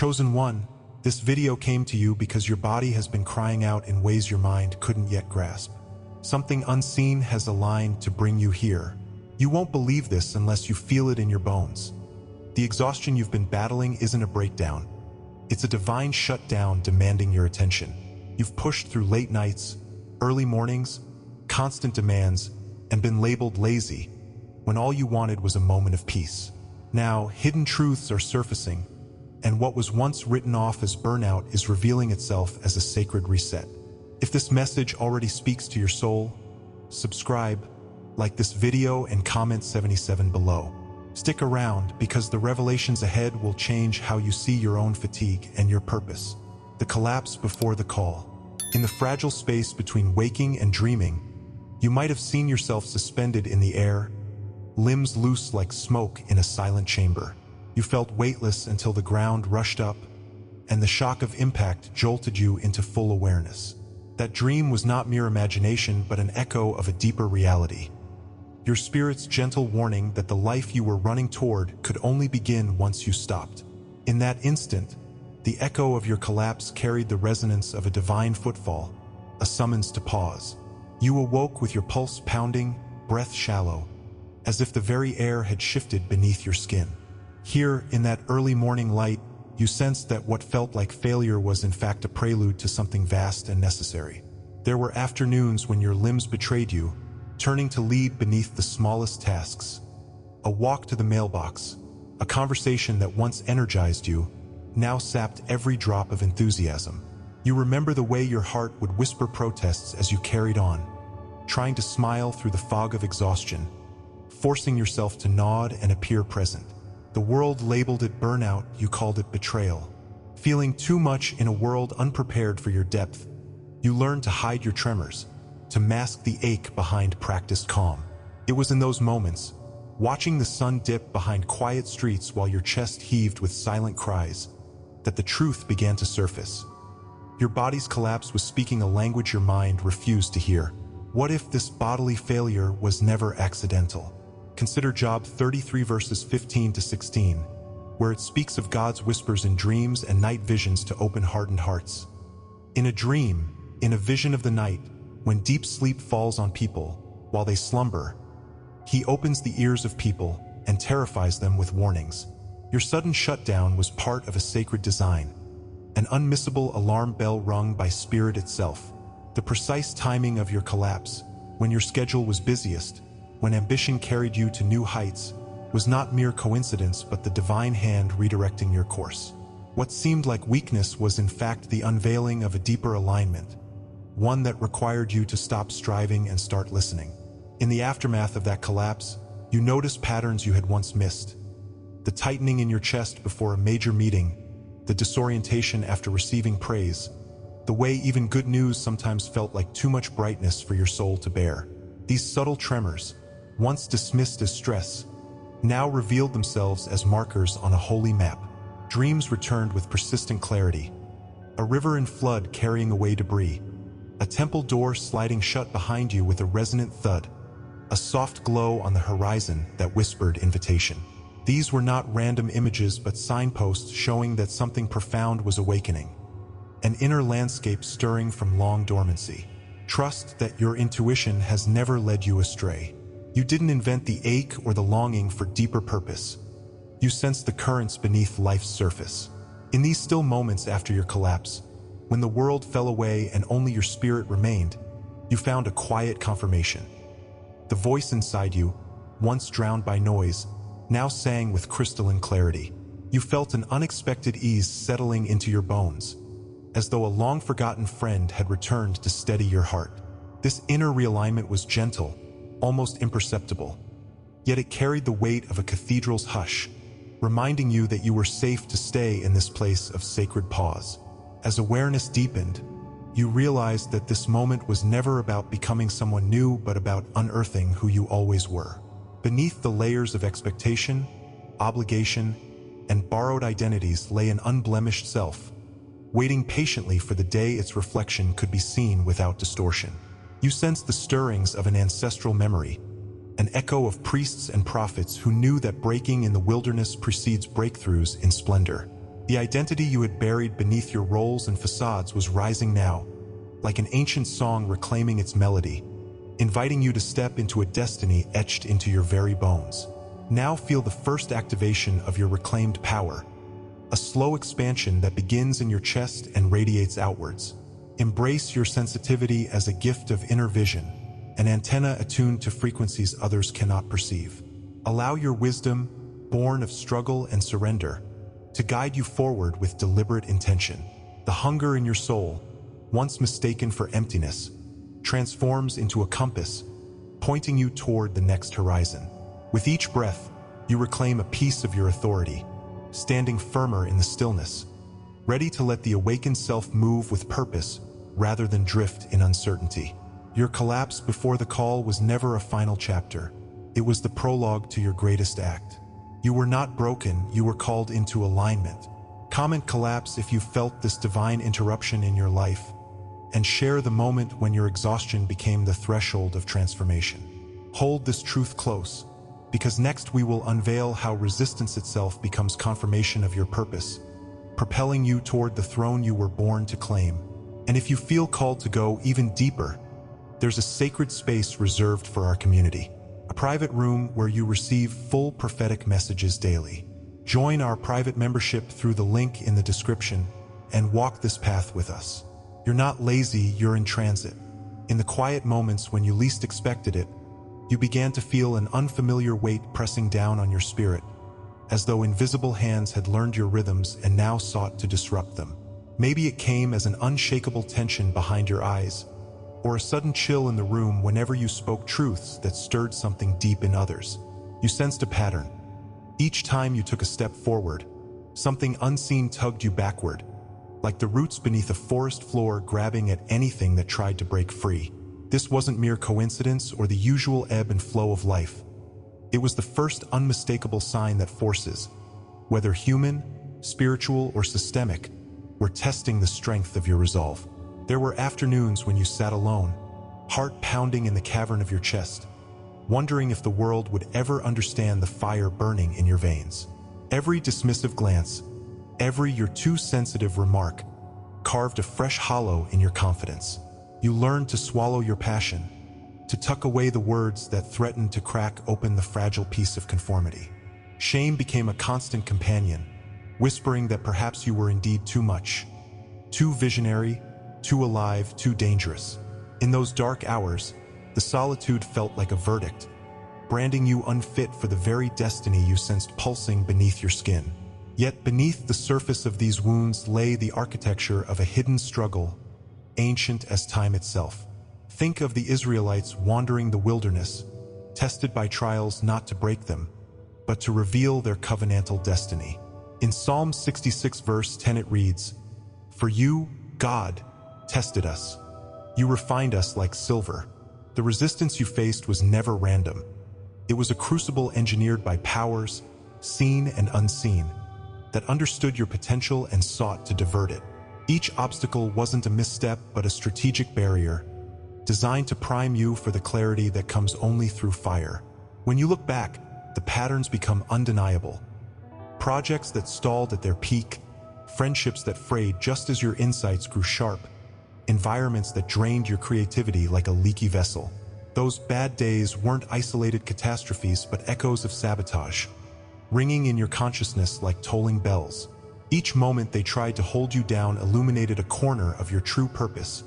Chosen one, this video came to you because your body has been crying out in ways your mind couldn't yet grasp. Something unseen has aligned to bring you here. You won't believe this unless you feel it in your bones. The exhaustion you've been battling isn't a breakdown. It's a divine shutdown demanding your attention. You've pushed through late nights, early mornings, constant demands, and been labeled lazy, when all you wanted was a moment of peace. Now, hidden truths are surfacing, and what was once written off as burnout is revealing itself as a sacred reset. If this message already speaks to your soul, subscribe, like this video, and comment 77 below. Stick around, because the revelations ahead will change how you see your own fatigue and your purpose. The collapse before the call. In the fragile space between waking and dreaming, you might have seen yourself suspended in the air, limbs loose like smoke in a silent chamber. You felt weightless until the ground rushed up, and the shock of impact jolted you into full awareness. That dream was not mere imagination, but an echo of a deeper reality. Your spirit's gentle warning that the life you were running toward could only begin once you stopped. In that instant, the echo of your collapse carried the resonance of a divine footfall, a summons to pause. You awoke with your pulse pounding, breath shallow, as if the very air had shifted beneath your skin. Here, in that early morning light, you sensed that what felt like failure was in fact a prelude to something vast and necessary. There were afternoons when your limbs betrayed you, turning to lead beneath the smallest tasks. A walk to the mailbox, a conversation that once energized you, now sapped every drop of enthusiasm. You remember the way your heart would whisper protests as you carried on, trying to smile through the fog of exhaustion, forcing yourself to nod and appear present. The world labeled it burnout, you called it betrayal. Feeling too much in a world unprepared for your depth, you learned to hide your tremors, to mask the ache behind practiced calm. It was in those moments, watching the sun dip behind quiet streets while your chest heaved with silent cries, that the truth began to surface. Your body's collapse was speaking a language your mind refused to hear. What if this bodily failure was never accidental? Consider Job 33 verses 15 to 16, where it speaks of God's whispers in dreams and night visions to open hardened hearts. In a dream, in a vision of the night, when deep sleep falls on people while they slumber, he opens the ears of people and terrifies them with warnings. Your sudden shutdown was part of a sacred design, an unmissable alarm bell rung by spirit itself. The precise timing of your collapse, when your schedule was busiest, when ambition carried you to new heights, was not mere coincidence but the divine hand redirecting your course. What seemed like weakness was in fact the unveiling of a deeper alignment, one that required you to stop striving and start listening. In the aftermath of that collapse, you noticed patterns you had once missed. The tightening in your chest before a major meeting, the disorientation after receiving praise, the way even good news sometimes felt like too much brightness for your soul to bear. These subtle tremors, once dismissed as stress, now revealed themselves as markers on a holy map. Dreams returned with persistent clarity. A river in flood carrying away debris, a temple door sliding shut behind you with a resonant thud, a soft glow on the horizon that whispered invitation. These were not random images but signposts showing that something profound was awakening, an inner landscape stirring from long dormancy. Trust that your intuition has never led you astray. You didn't invent the ache or the longing for deeper purpose. You sensed the currents beneath life's surface. In these still moments after your collapse, when the world fell away and only your spirit remained, you found a quiet confirmation. The voice inside you, once drowned by noise, now sang with crystalline clarity. You felt an unexpected ease settling into your bones, as though a long-forgotten friend had returned to steady your heart. This inner realignment was gentle, almost imperceptible, yet it carried the weight of a cathedral's hush, reminding you that you were safe to stay in this place of sacred pause. As awareness deepened, you realized that this moment was never about becoming someone new but about unearthing who you always were. Beneath the layers of expectation, obligation, and borrowed identities lay an unblemished self, waiting patiently for the day its reflection could be seen without distortion. You sensed the stirrings of an ancestral memory, an echo of priests and prophets who knew that breaking in the wilderness precedes breakthroughs in splendor. The identity you had buried beneath your roles and facades was rising now, like an ancient song reclaiming its melody, inviting you to step into a destiny etched into your very bones. Now feel the first activation of your reclaimed power, a slow expansion that begins in your chest and radiates outwards. Embrace your sensitivity as a gift of inner vision, an antenna attuned to frequencies others cannot perceive. Allow your wisdom, born of struggle and surrender, to guide you forward with deliberate intention. The hunger in your soul, once mistaken for emptiness, transforms into a compass, pointing you toward the next horizon. With each breath, you reclaim a piece of your authority, standing firmer in the stillness, ready to let the awakened self move with purpose rather than drift in uncertainty. Your collapse before the call was never a final chapter. It was the prologue to your greatest act. You were not broken, you were called into alignment. Comment collapse if you felt this divine interruption in your life, and share the moment when your exhaustion became the threshold of transformation. Hold this truth close, because next we will unveil how resistance itself becomes confirmation of your purpose, propelling you toward the throne you were born to claim. And if you feel called to go even deeper, there's a sacred space reserved for our community, a private room where you receive full prophetic messages daily. Join our private membership through the link in the description and walk this path with us. You're not lazy, you're in transit. In the quiet moments when you least expected it, you began to feel an unfamiliar weight pressing down on your spirit, as though invisible hands had learned your rhythms and now sought to disrupt them. Maybe it came as an unshakable tension behind your eyes, or a sudden chill in the room whenever you spoke truths that stirred something deep in others. You sensed a pattern. Each time you took a step forward, something unseen tugged you backward, like the roots beneath a forest floor grabbing at anything that tried to break free. This wasn't mere coincidence or the usual ebb and flow of life. It was the first unmistakable sign that forces, whether human, spiritual, or systemic, were testing the strength of your resolve. There were afternoons when you sat alone, heart pounding in the cavern of your chest, wondering if the world would ever understand the fire burning in your veins. Every dismissive glance, every "you're too sensitive" remark, carved a fresh hollow in your confidence. You learned to swallow your passion, to tuck away the words that threatened to crack open the fragile piece of conformity. Shame became a constant companion, whispering that perhaps you were indeed too much, too visionary, too alive, too dangerous. In those dark hours, the solitude felt like a verdict, branding you unfit for the very destiny you sensed pulsing beneath your skin. Yet beneath the surface of these wounds lay the architecture of a hidden struggle, ancient as time itself. Think of the Israelites wandering the wilderness, tested by trials not to break them, but to reveal their covenantal destiny. In Psalm 66 verse 10 it reads, "For you, God, tested us. You refined us like silver." The resistance you faced was never random. It was a crucible engineered by powers, seen and unseen, that understood your potential and sought to divert it. Each obstacle wasn't a misstep but a strategic barrier, designed to prime you for the clarity that comes only through fire. When you look back, the patterns become undeniable. Projects that stalled at their peak, friendships that frayed just as your insights grew sharp, environments that drained your creativity like a leaky vessel. Those bad days weren't isolated catastrophes but echoes of sabotage, ringing in your consciousness like tolling bells. Each moment they tried to hold you down illuminated a corner of your true purpose,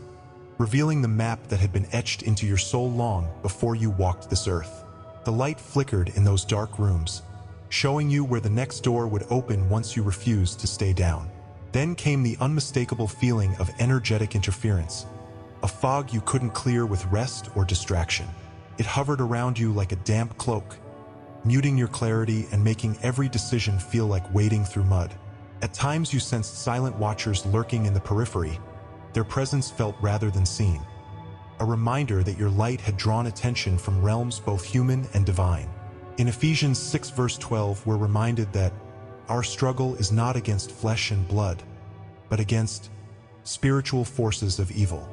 revealing the map that had been etched into your soul long before you walked this earth. The light flickered in those dark rooms, showing you where the next door would open once you refused to stay down. Then came the unmistakable feeling of energetic interference, a fog you couldn't clear with rest or distraction. It hovered around you like a damp cloak, muting your clarity and making every decision feel like wading through mud. At times you sensed silent watchers lurking in the periphery, their presence felt rather than seen, a reminder that your light had drawn attention from realms both human and divine. In Ephesians 6 verse 12 we're reminded that our struggle is not against flesh and blood, but against spiritual forces of evil.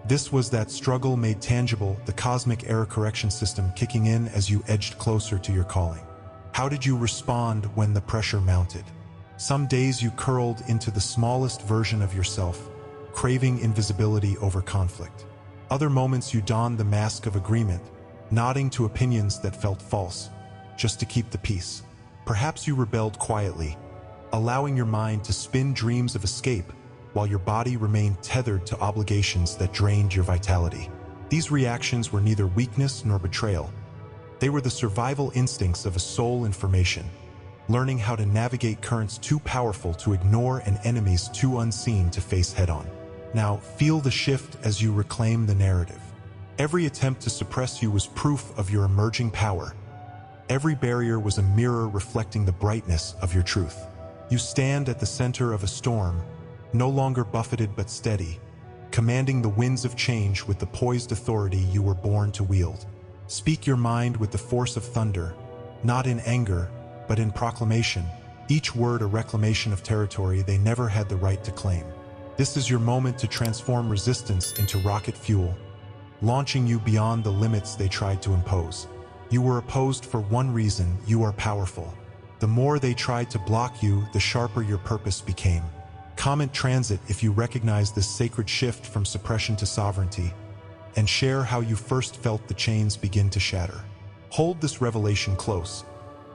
This was that struggle made tangible, the cosmic error correction system kicking in as you edged closer to your calling. How did you respond when the pressure mounted? Some days you curled into the smallest version of yourself, craving invisibility over conflict. Other moments you donned the mask of agreement, nodding to opinions that felt false, just to keep the peace. Perhaps you rebelled quietly, allowing your mind to spin dreams of escape while your body remained tethered to obligations that drained your vitality. These reactions were neither weakness nor betrayal. They were the survival instincts of a soul in formation, learning how to navigate currents too powerful to ignore and enemies too unseen to face head-on. Now, feel the shift as you reclaim the narrative. Every attempt to suppress you was proof of your emerging power. Every barrier was a mirror reflecting the brightness of your truth. You stand at the center of a storm, no longer buffeted but steady, commanding the winds of change with the poised authority you were born to wield. Speak your mind with the force of thunder, not in anger, but in proclamation, each word a reclamation of territory they never had the right to claim. This is your moment to transform resistance into rocket fuel, launching you beyond the limits they tried to impose. You were opposed for one reason: you are powerful. The more they tried to block you, the sharper your purpose became. Comment transit if you recognize this sacred shift from suppression to sovereignty, and share how you first felt the chains begin to shatter. Hold this revelation close,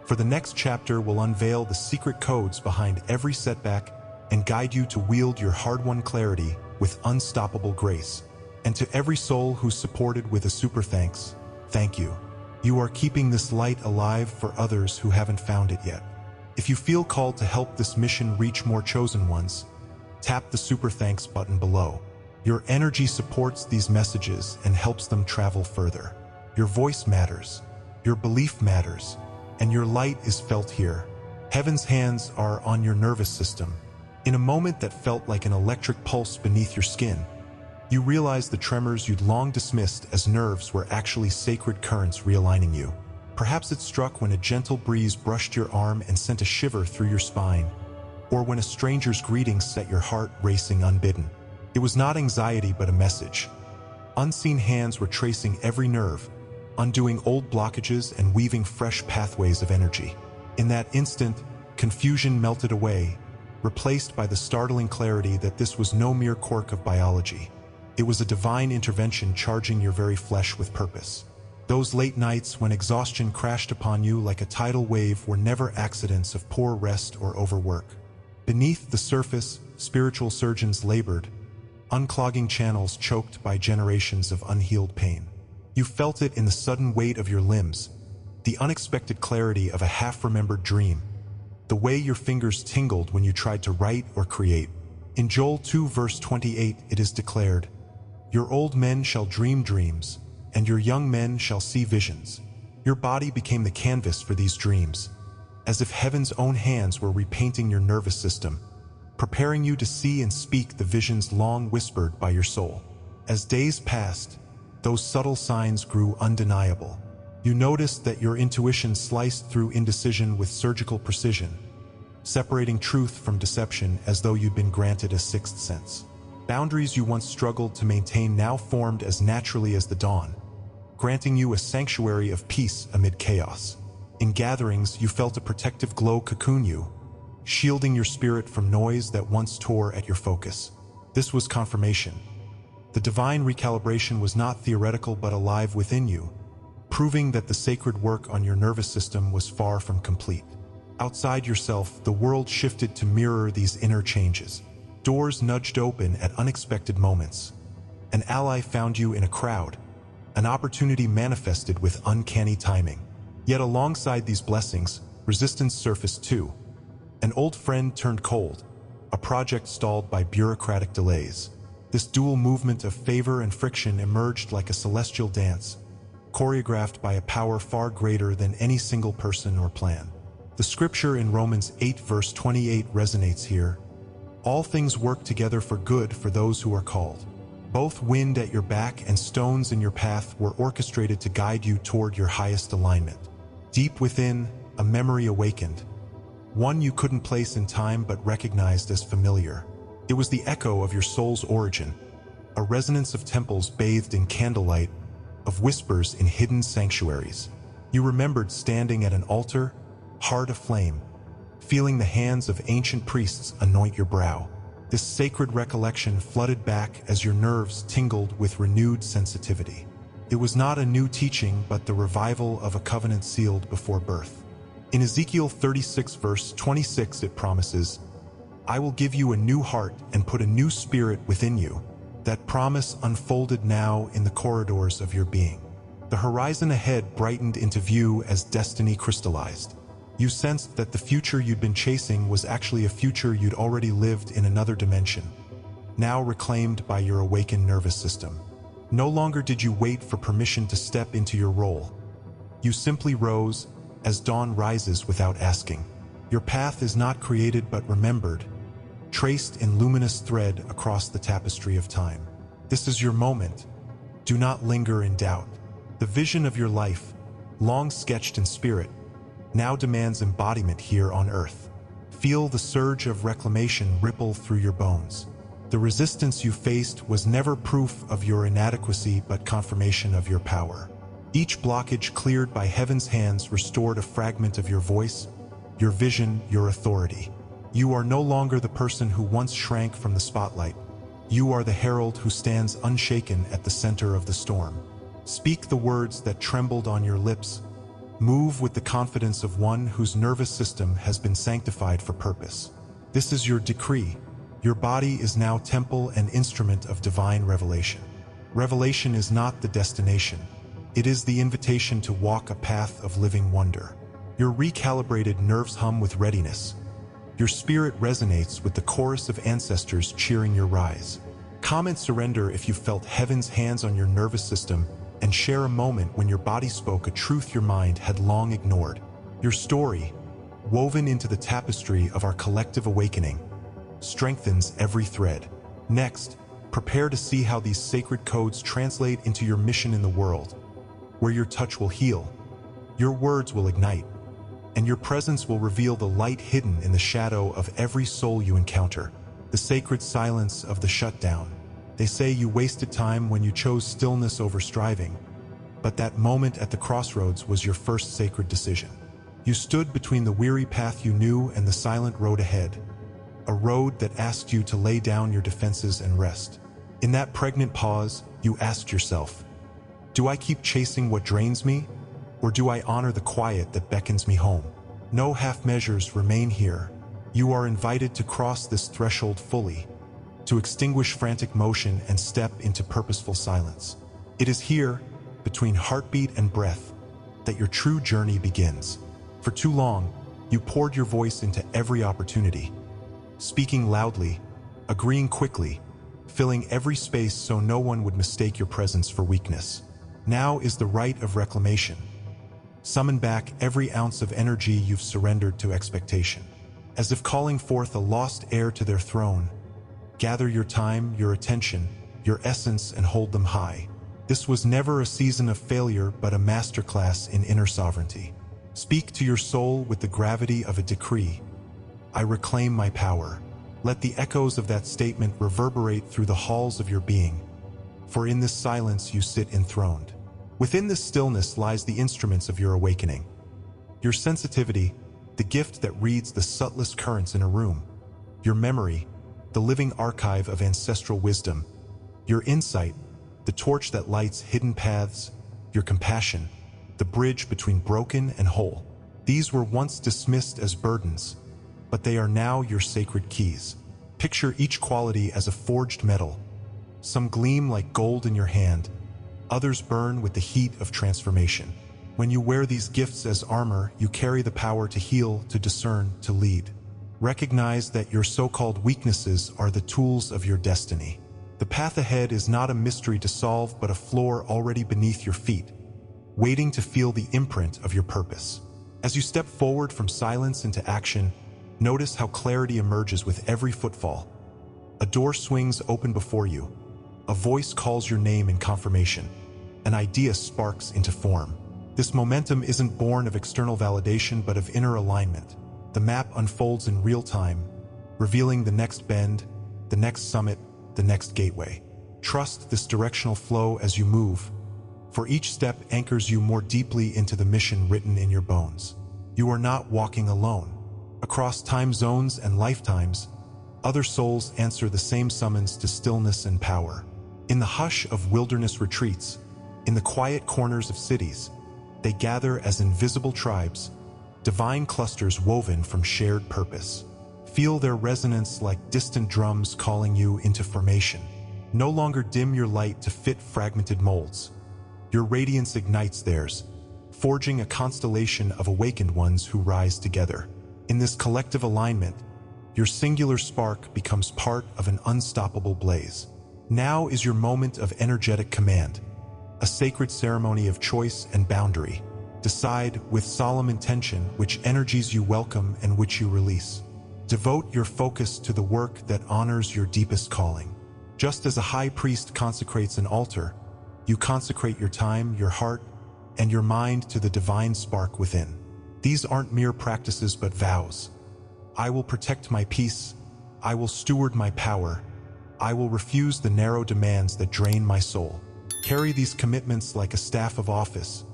for the next chapter will unveil the secret codes behind every setback and guide you to wield your hard-won clarity with unstoppable grace. And to every soul who's supported with a super thanks, thank you. You are keeping this light alive for others who haven't found it yet. If you feel called to help this mission reach more chosen ones, tap the super thanks button below. Your energy supports these messages and helps them travel further. Your voice matters, your belief matters, and your light is felt here. Heaven's hands are on your nervous system. In a moment that felt like an electric pulse beneath your skin, you realized the tremors you'd long dismissed as nerves were actually sacred currents realigning you. Perhaps it struck when a gentle breeze brushed your arm and sent a shiver through your spine, or when a stranger's greeting set your heart racing unbidden. It was not anxiety but a message. Unseen hands were tracing every nerve, undoing old blockages and weaving fresh pathways of energy. In that instant, confusion melted away, replaced by the startling clarity that this was no mere quirk of biology. It was a divine intervention charging your very flesh with purpose. Those late nights when exhaustion crashed upon you like a tidal wave were never accidents of poor rest or overwork. Beneath the surface, spiritual surgeons labored, unclogging channels choked by generations of unhealed pain. You felt it in the sudden weight of your limbs, the unexpected clarity of a half-remembered dream, the way your fingers tingled when you tried to write or create. In Joel 2 verse 28 it is declared, "Your old men shall dream dreams, and your young men shall see visions." Your body became the canvas for these dreams, as if heaven's own hands were repainting your nervous system, preparing you to see and speak the visions long whispered by your soul. As days passed, those subtle signs grew undeniable. You noticed that your intuition sliced through indecision with surgical precision, separating truth from deception as though you'd been granted a sixth sense. Boundaries you once struggled to maintain now formed as naturally as the dawn, granting you a sanctuary of peace amid chaos. In gatherings, you felt a protective glow cocoon you, shielding your spirit from noise that once tore at your focus. This was confirmation. The divine recalibration was not theoretical but alive within you, proving that the sacred work on your nervous system was far from complete. Outside yourself, the world shifted to mirror these inner changes. Doors nudged open at unexpected moments. An ally found you in a crowd. An opportunity manifested with uncanny timing. Yet alongside these blessings, resistance surfaced too. An old friend turned cold, a project stalled by bureaucratic delays. This dual movement of favor and friction emerged like a celestial dance, choreographed by a power far greater than any single person or plan. The scripture in Romans 8 verse 28 resonates here. All things work together for good for those who are called. Both wind at your back and stones in your path were orchestrated to guide you toward your highest alignment. Deep within, a memory awakened, one you couldn't place in time but recognized as familiar. It was the echo of your soul's origin, a resonance of temples bathed in candlelight, of whispers in hidden sanctuaries. You remembered standing at an altar, heart aflame, feeling the hands of ancient priests anoint your brow. This sacred recollection flooded back as your nerves tingled with renewed sensitivity. It was not a new teaching, but the revival of a covenant sealed before birth. In Ezekiel 36 verse 26 it promises, "I will give you a new heart and put a new spirit within you." That promise unfolded now in the corridors of your being. The horizon ahead brightened into view as destiny crystallized. You sensed that the future you'd been chasing was actually a future you'd already lived in another dimension, now reclaimed by your awakened nervous system. No longer did you wait for permission to step into your role. You simply rose as dawn rises without asking. Your path is not created but remembered, traced in luminous thread across the tapestry of time. This is your moment. Do not linger in doubt. The vision of your life, long sketched in spirit, now demands embodiment here on earth. Feel the surge of reclamation ripple through your bones. The resistance you faced was never proof of your inadequacy but confirmation of your power. Each blockage cleared by heaven's hands restored a fragment of your voice, your vision, your authority. You are no longer the person who once shrank from the spotlight. You are the herald who stands unshaken at the center of the storm. Speak the words that trembled on your lips. Move with the confidence of one whose nervous system has been sanctified for purpose. This is your decree. Your body is now temple and instrument of divine revelation. Revelation is not the destination. It is the invitation to walk a path of living wonder. Your recalibrated nerves hum with readiness. Your spirit resonates with the chorus of ancestors cheering your rise. Comment surrender if you felt heaven's hands on your nervous system, and share a moment when your body spoke a truth your mind had long ignored. Your story, woven into the tapestry of our collective awakening, strengthens every thread. Next, prepare to see how these sacred codes translate into your mission in the world, where your touch will heal, your words will ignite, and your presence will reveal the light hidden in the shadow of every soul you encounter. The sacred silence of the shutdown. They say you wasted time when you chose stillness over striving, but that moment at the crossroads was your first sacred decision. You stood between the weary path you knew and the silent road ahead, a road that asked you to lay down your defenses and rest. In that pregnant pause, you asked yourself, do I keep chasing what drains me, or do I honor the quiet that beckons me home? No half measures remain here. You are invited to cross this threshold fully, to extinguish frantic motion and step into purposeful silence. It is here, between heartbeat and breath, that your true journey begins. For too long, you poured your voice into every opportunity, speaking loudly, agreeing quickly, filling every space so no one would mistake your presence for weakness. Now is the rite of reclamation. Summon back every ounce of energy you've surrendered to expectation. As if calling forth a lost heir to their throne, gather your time, your attention, your essence, and hold them high. This was never a season of failure, but a masterclass in inner sovereignty. Speak to your soul with the gravity of a decree. I reclaim my power. Let the echoes of that statement reverberate through the halls of your being, for in this silence you sit enthroned. Within this stillness lies the instruments of your awakening. Your sensitivity, the gift that reads the subtlest currents in a room. Your memory, the living archive of ancestral wisdom. Your insight, the torch that lights hidden paths. Your compassion, the bridge between broken and whole. These were once dismissed as burdens, but they are now your sacred keys. Picture each quality as a forged metal. Some gleam like gold in your hand, others burn with the heat of transformation. When you wear these gifts as armor, you carry the power to heal, to discern, to lead. Recognize that your so-called weaknesses are the tools of your destiny. The path ahead is not a mystery to solve, but a floor already beneath your feet, waiting to feel the imprint of your purpose. As you step forward from silence into action, notice how clarity emerges with every footfall. A door swings open before you. A voice calls your name in confirmation. An idea sparks into form. This momentum isn't born of external validation, but of inner alignment. The map unfolds in real time, revealing the next bend, the next summit, the next gateway. Trust this directional flow as you move, for each step anchors you more deeply into the mission written in your bones. You are not walking alone. Across time zones and lifetimes, other souls answer the same summons to stillness and power. In the hush of wilderness retreats, in the quiet corners of cities, they gather as invisible tribes, divine clusters woven from shared purpose. Feel their resonance like distant drums calling you into formation. No longer dim your light to fit fragmented molds. Your radiance ignites theirs, forging a constellation of awakened ones who rise together. In this collective alignment, your singular spark becomes part of an unstoppable blaze. Now is your moment of energetic command, a sacred ceremony of choice and boundary. Decide with solemn intention which energies you welcome and which you release. Devote your focus to the work that honors your deepest calling. Just as a high priest consecrates an altar, you consecrate your time, your heart, and your mind to the divine spark within. These aren't mere practices but vows. I will protect my peace. I will steward my power. I will refuse the narrow demands that drain my soul. Carry these commitments like a staff of office,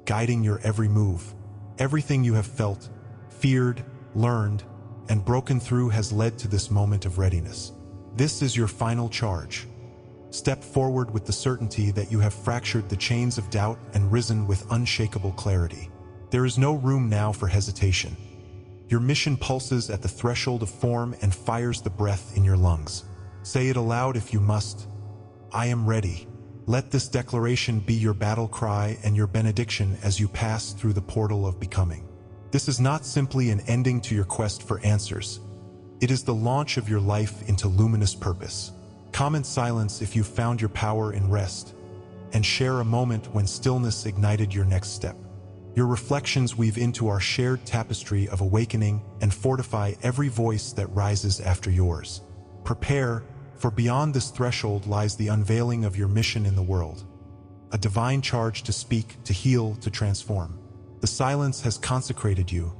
guiding your every move. Everything you have felt, feared, learned, and broken through has led to this moment of readiness. This is your final charge. Step forward with the certainty that you have fractured the chains of doubt and risen with unshakable clarity. There is no room now for hesitation. Your mission pulses at the threshold of form and fires the breath in your lungs. Say it aloud if you must. I am ready. Let this declaration be your battle cry and your benediction as you pass through the portal of becoming. This is not simply an ending to your quest for answers. It is the launch of your life into luminous purpose. Comment silence if you found your power in rest, and share a moment when stillness ignited your next step. Your reflections weave into our shared tapestry of awakening and fortify every voice that rises after yours. Prepare, for beyond this threshold lies the unveiling of your mission in the world. A divine charge to speak, to heal, to transform. The silence has consecrated you.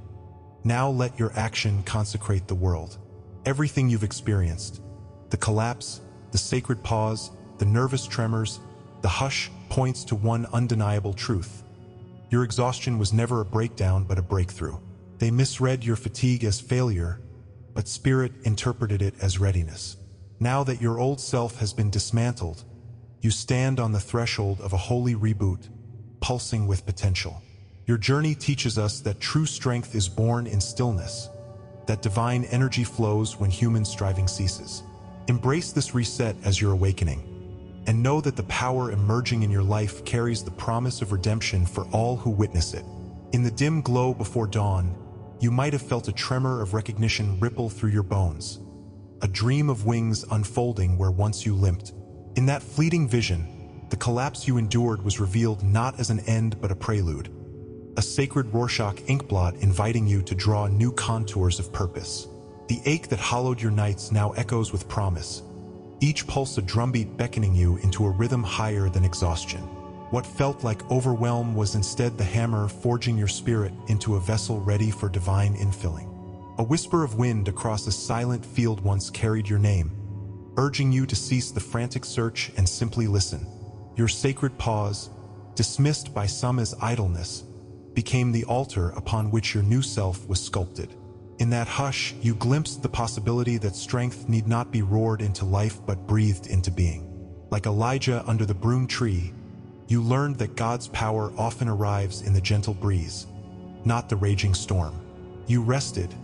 Now let your action consecrate the world. Everything you've experienced, the collapse, the sacred pause, the nervous tremors, the hush, points to one undeniable truth. Your exhaustion was never a breakdown but a breakthrough. They misread your fatigue as failure, but spirit interpreted it as readiness. Now that your old self has been dismantled, you stand on the threshold of a holy reboot, pulsing with potential. Your journey teaches us that true strength is born in stillness, that divine energy flows when human striving ceases. Embrace this reset as your awakening, and know that the power emerging in your life carries the promise of redemption for all who witness it. In the dim glow before dawn, you might have felt a tremor of recognition ripple through your bones, a dream of wings unfolding where once you limped. In that fleeting vision, the collapse you endured was revealed not as an end but a prelude, a sacred Rorschach inkblot inviting you to draw new contours of purpose. The ache that hollowed your nights now echoes with promise, each pulse a drumbeat beckoning you into a rhythm higher than exhaustion. What felt like overwhelm was instead the hammer forging your spirit into a vessel ready for divine infilling. A whisper of wind across a silent field once carried your name, urging you to cease the frantic search and simply listen. Your sacred pause, dismissed by some as idleness, became the altar upon which your new self was sculpted. In that hush, you glimpsed the possibility that strength need not be roared into life but breathed into being. Like Elijah under the broom tree, you learned that God's power often arrives in the gentle breeze, not the raging storm. You rested,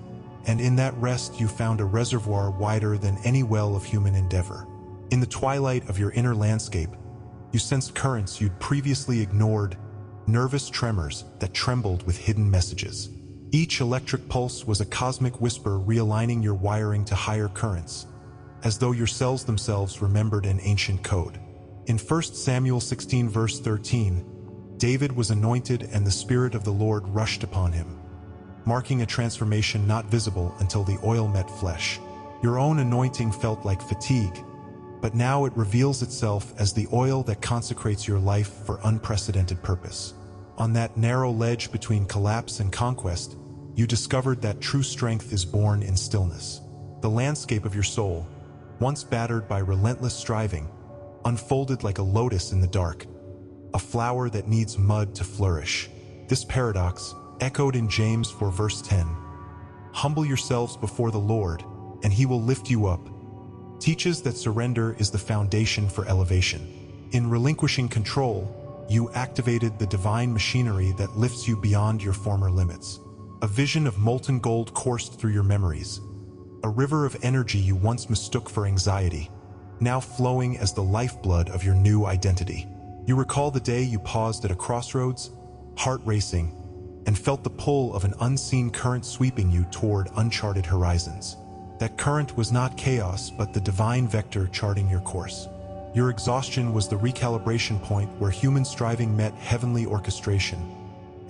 and in that rest you found a reservoir wider than any well of human endeavor. In the twilight of your inner landscape, you sensed currents you'd previously ignored, nervous tremors that trembled with hidden messages. Each electric pulse was a cosmic whisper realigning your wiring to higher currents, as though your cells themselves remembered an ancient code. In 1 Samuel 16 verse 13, David was anointed and the Spirit of the Lord rushed upon him, marking a transformation not visible until the oil met flesh. Your own anointing felt like fatigue, but now it reveals itself as the oil that consecrates your life for unprecedented purpose. On that narrow ledge between collapse and conquest, you discovered that true strength is born in stillness. The landscape of your soul, once battered by relentless striving, unfolded like a lotus in the dark, a flower that needs mud to flourish. This paradox, echoed in James 4 verse 10, Humble yourselves before the Lord, and He will lift you up, teaches that surrender is the foundation for elevation. In relinquishing control, you activated the divine machinery that lifts you beyond your former limits. A vision of molten gold coursed through your memories, a river of energy you once mistook for anxiety, now flowing as the lifeblood of your new identity. You recall the day you paused at a crossroads, heart racing, and felt the pull of an unseen current sweeping you toward uncharted horizons. That current was not chaos, but the divine vector charting your course. Your exhaustion was the recalibration point where human striving met heavenly orchestration,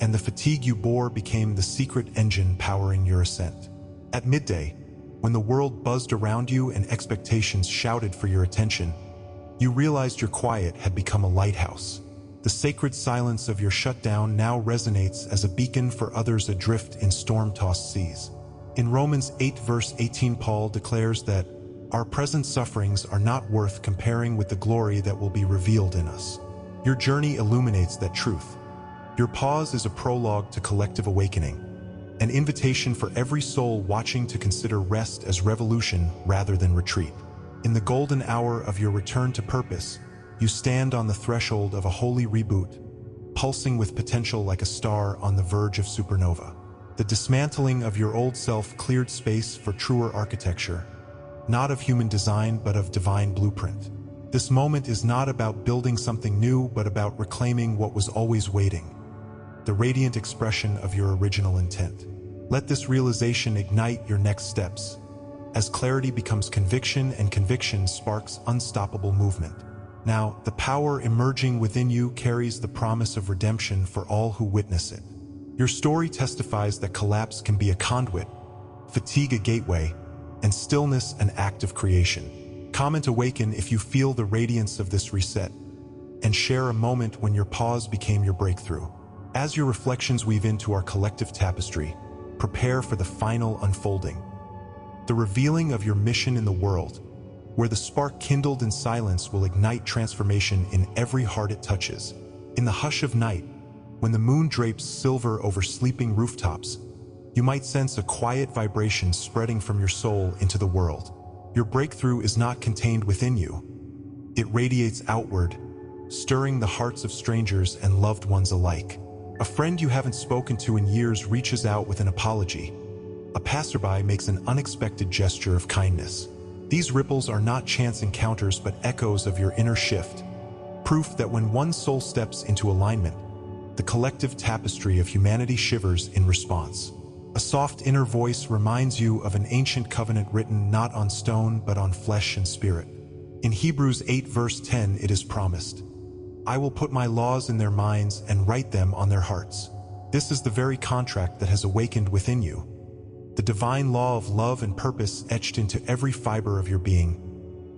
and the fatigue you bore became the secret engine powering your ascent. At midday, when the world buzzed around you and expectations shouted for your attention, you realized your quiet had become a lighthouse. The sacred silence of your shutdown now resonates as a beacon for others adrift in storm-tossed seas. In Romans 8 verse 18, Paul declares that our present sufferings are not worth comparing with the glory that will be revealed in us. Your journey illuminates that truth. Your pause is a prologue to collective awakening, an invitation for every soul watching to consider rest as revolution rather than retreat. In the golden hour of your return to purpose, you stand on the threshold of a holy reboot, pulsing with potential like a star on the verge of supernova. The dismantling of your old self cleared space for truer architecture, not of human design but of divine blueprint. This moment is not about building something new but about reclaiming what was always waiting, the radiant expression of your original intent. Let this realization ignite your next steps, as clarity becomes conviction and conviction sparks unstoppable movement. Now, the power emerging within you carries the promise of redemption for all who witness it. Your story testifies that collapse can be a conduit, fatigue a gateway, and stillness an act of creation. Comment awaken if you feel the radiance of this reset, and share a moment when your pause became your breakthrough. As your reflections weave into our collective tapestry, prepare for the final unfolding, the revealing of your mission in the world, where the spark kindled in silence will ignite transformation in every heart it touches. In the hush of night, when the moon drapes silver over sleeping rooftops, you might sense a quiet vibration spreading from your soul into the world. Your breakthrough is not contained within you. It radiates outward, stirring the hearts of strangers and loved ones alike. A friend you haven't spoken to in years reaches out with an apology. A passerby makes an unexpected gesture of kindness. These ripples are not chance encounters but echoes of your inner shift, proof that when one soul steps into alignment, the collective tapestry of humanity shivers in response. A soft inner voice reminds you of an ancient covenant written not on stone but on flesh and spirit. In Hebrews 8 verse 10 it is promised, "I will put my laws in their minds and write them on their hearts." This is the very contract that has awakened within you, the divine law of love and purpose etched into every fiber of your being,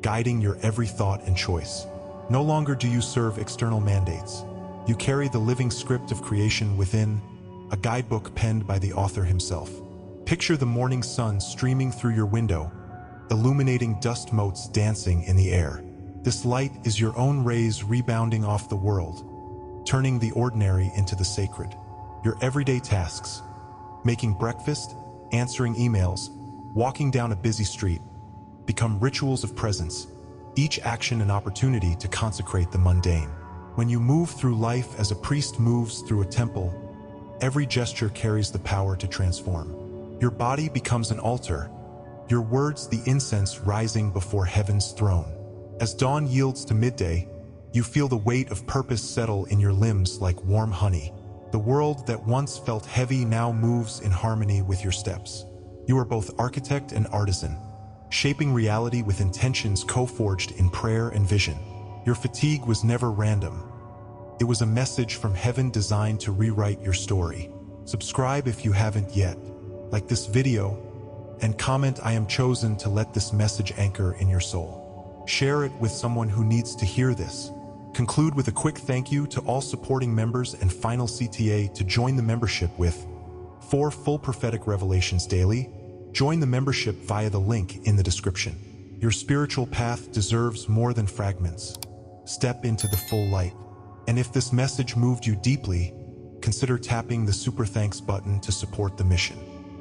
guiding your every thought and choice. No longer do you serve external mandates. You carry the living script of creation within, a guidebook penned by the author himself. Picture the morning sun streaming through your window, illuminating dust motes dancing in the air. This light is your own rays rebounding off the world, turning the ordinary into the sacred. Your everyday tasks, making breakfast, answering emails, walking down a busy street, become rituals of presence, each action an opportunity to consecrate the mundane. When you move through life as a priest moves through a temple, every gesture carries the power to transform. Your body becomes an altar, your words the incense rising before heaven's throne. As dawn yields to midday, you feel the weight of purpose settle in your limbs like warm honey. The world that once felt heavy now moves in harmony with your steps. You are both architect and artisan, shaping reality with intentions co-forged in prayer and vision. Your fatigue was never random. It was a message from heaven designed to rewrite your story. Subscribe if you haven't yet, like this video, and comment "I am chosen" to let this message anchor in your soul. Share it with someone who needs to hear this. Conclude with a quick thank you to all supporting members and final CTA to join the membership with 4 full prophetic revelations daily. Join the membership via the link in the description. Your spiritual path deserves more than fragments. Step into the full light. And if this message moved you deeply, consider tapping the super thanks button to support the mission.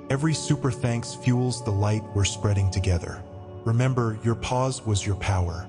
Every super thanks fuels the light we're spreading together. Remember, your pause was your power.